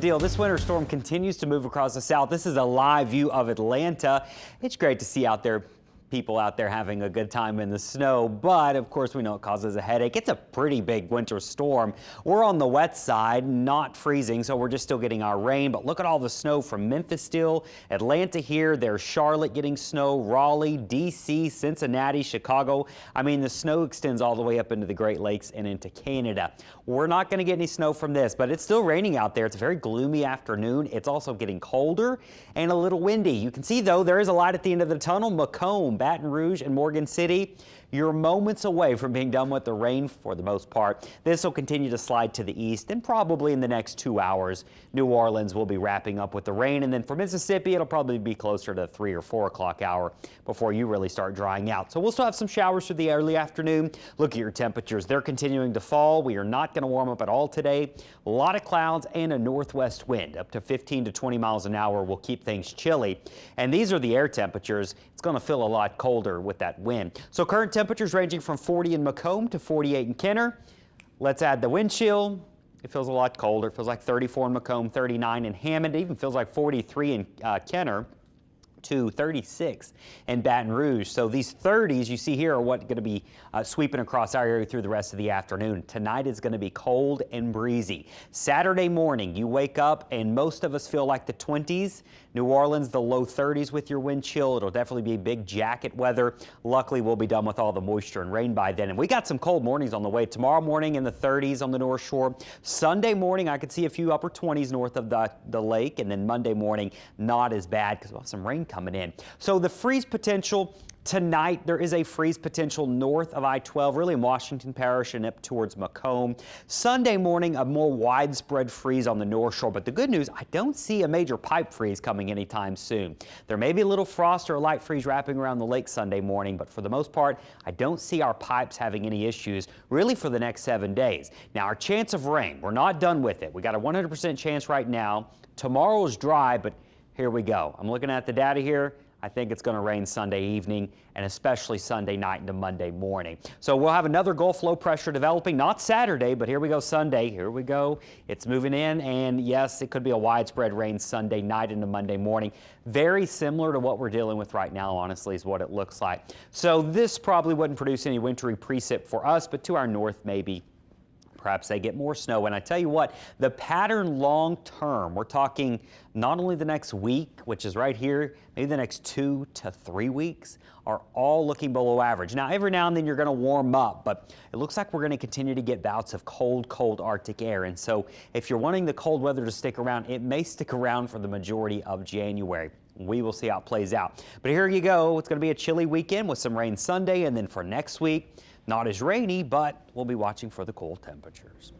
Deal. This winter storm continues to move across the south. This is a live view of Atlanta. It's great to see people out there having a good time in the snow, but of course we know it causes a headache. It's a pretty big winter storm. We're on the wet side, not freezing, so we're just still getting our rain, but look at all the snow from Memphis still, Atlanta here, there's Charlotte getting snow, Raleigh, DC, Cincinnati, Chicago. I mean, the snow extends all the way up into the Great Lakes and into Canada. We're not going to get any snow from this, but it's still raining out there. It's a very gloomy afternoon. It's also getting colder and a little windy. You can see though, there is a light at the end of the tunnel. Macomb, Baton Rouge, and Morgan City, you're moments away from being done with the rain for the most part. This will continue to slide to the east, and probably in the next 2 hours, New Orleans will be wrapping up with the rain. And then for Mississippi, it'll probably be closer to 3 or 4 o'clock hour before you really start drying out. So we'll still have some showers through the early afternoon. Look at your temperatures. They're continuing to fall. We are not going to warm up at all today. A lot of clouds and a northwest wind up to 15 to 20 miles an hour will keep things chilly. And these are the air temperatures. It's going to feel a lot colder with that wind. So current temperatures ranging from 40 in Macomb to 48 in Kenner. Let's add the wind chill. It feels a lot colder. It feels like 34 in Macomb, 39 in Hammond. It even feels like 43 in Kenner to 36 in Baton Rouge. So these 30s you see here are what going to be sweeping across our area through the rest of the afternoon. Tonight is going to be cold and breezy. Saturday morning you wake up and most of us feel like the 20s. New Orleans, the low 30s with your wind chill. It'll definitely be big jacket weather. Luckily, we'll be done with all the moisture and rain by then. And we got some cold mornings on the way. Tomorrow morning in the 30s on the North Shore. Sunday morning, I could see a few upper 20s north of the lake. And then Monday morning, not as bad because we'll have some rain coming in. So the freeze potential tonight, there is a freeze potential north of I-12, really in Washington Parish and up towards Macomb. Sunday morning, a more widespread freeze on the North Shore. But the good news, I don't see a major pipe freeze coming anytime soon. There may be a little frost or a light freeze wrapping around the lake Sunday morning, but for the most part, I don't see our pipes having any issues really for the next 7 days. Now, our chance of rain, we're not done with it. We got a 100% chance right now. Tomorrow is dry, but here we go. I'm looking at the data here. I think it's going to rain Sunday evening and especially Sunday night into Monday morning. So we'll have another Gulf low pressure developing, not Saturday, but here we go Sunday. Here we go. It's moving in, and yes, it could be a widespread rain Sunday night into Monday morning. Very similar to what we're dealing with right now, honestly, is what it looks like. So this probably wouldn't produce any wintry precip for us, but to our north maybe. Perhaps they get more snow. And I tell you what, the pattern long term, we're talking not only the next week, which is right here, maybe the next 2 to 3 weeks, are all looking below average. Now, every now and then you're going to warm up, but it looks like we're going to continue to get bouts of cold, cold Arctic air. And so if you're wanting the cold weather to stick around, it may stick around for the majority of January. We will see how it plays out. But here you go. It's going to be a chilly weekend with some rain Sunday, and then for next week, not as rainy, but we'll be watching for the cold temperatures.